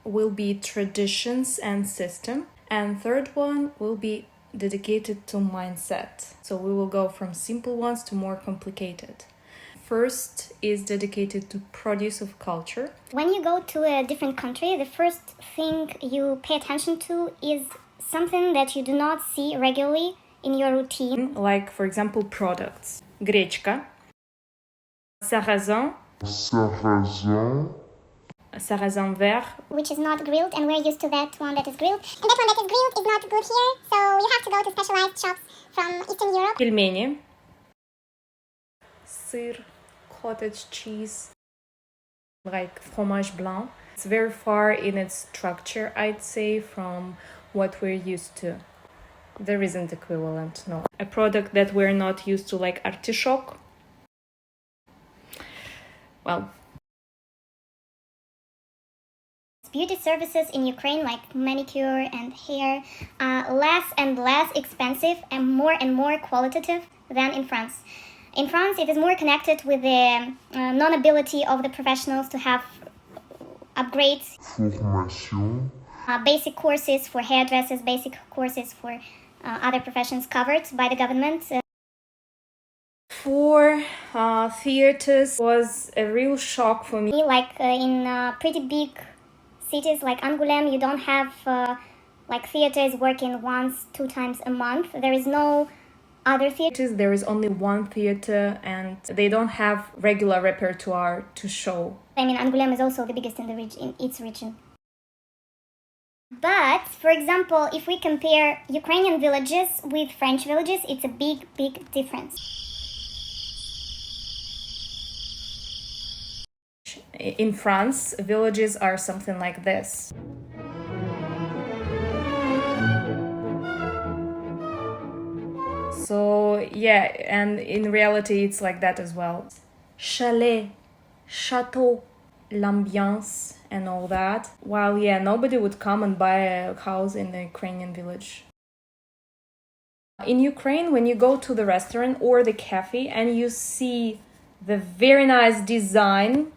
will be traditions and system. And third one will be dedicated to mindset. So we will go from simple ones to more complicated. First is dedicated to produce of culture. When you go to a different country, the first thing you pay attention to is something that you do not see regularly in your routine. Like, for example, products. Гречка, sarrasin vert, which is not grilled, and we're used to that one that is grilled. And that one that is grilled is not good here, so you have to go to specialized shops from Eastern Europe. пельмени, сыр, cottage cheese, like fromage blanc. It's very far in its structure, I'd say, from what we're used to. There isn't equivalent, no. A product that we're not used to, like artichoke. Well, beauty services in Ukraine, like manicure and hair, are less and less expensive and more qualitative than in France. In France, it is more connected with the non-ability of the professionals to have upgrades, basic courses for hairdressers, basic courses for other professions covered by the government. For theaters was a real shock for me. Like in pretty big cities like Angoulême, you don't have like theaters working 1-2 times a month. There is no other theaters. There is only one theater and they don't have regular repertoire to show. I mean, Angoulême is also the biggest in its region. But, for example, if we compare Ukrainian villages with French villages, it's a big difference. In France, villages are something like this. So, yeah, and in reality, it's like that as well. Chalet, chateau, l'ambiance, and all that. While, yeah, nobody would come and buy a house in the Ukrainian village. In Ukraine, when you go to the restaurant or the cafe and you see the very nice design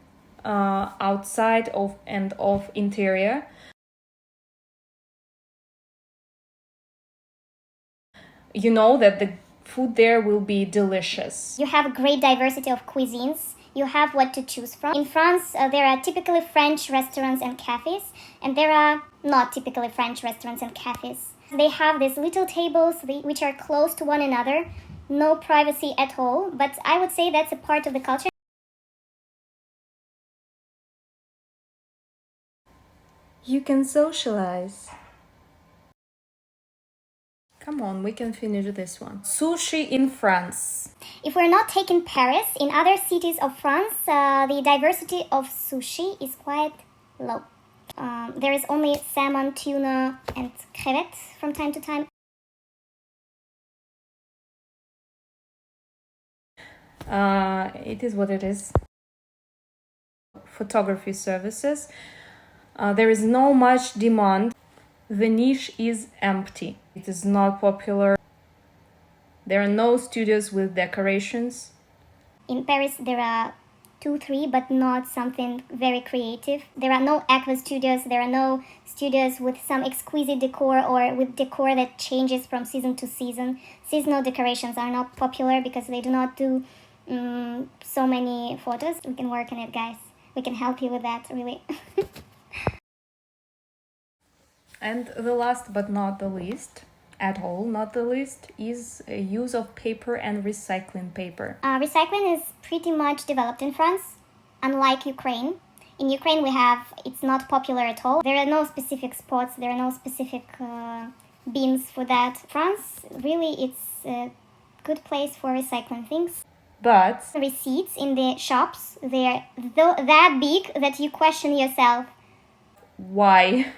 outside of interior, you know that the food there will be delicious. You have a great diversity of cuisines. You have what to choose from. In France, there are typically French restaurants and cafes, and there are not typically French restaurants and cafes. They have these little tables which are close to one another, no privacy at all, but I would say that's a part of the culture. You can socialize. Come on, we can finish this one. Sushi in France. If we're not taking Paris, in other cities of France, the diversity of sushi is quite low. There is only salmon, tuna, and crevettes from time to time. It is what it is. Photography services. There is no much demand. The niche is empty. It is not popular. There are no studios with decorations. In Paris, there are 2-3, but not something very creative. There are no aqua studios. There are no studios with some exquisite decor or with decor that changes from season to season. Seasonal decorations are not popular because they do not do so many photos. We can work on it, guys. We can help you with that, really. And the last but not the least, at all not the least, is a use of paper and recycling paper. Recycling is pretty much developed in France, unlike Ukraine. In Ukraine, it's not popular at all. There are no specific spots, there are no specific bins for that. France, really, it's a good place for recycling things. But receipts in the shops, they're that big that you question yourself. Why?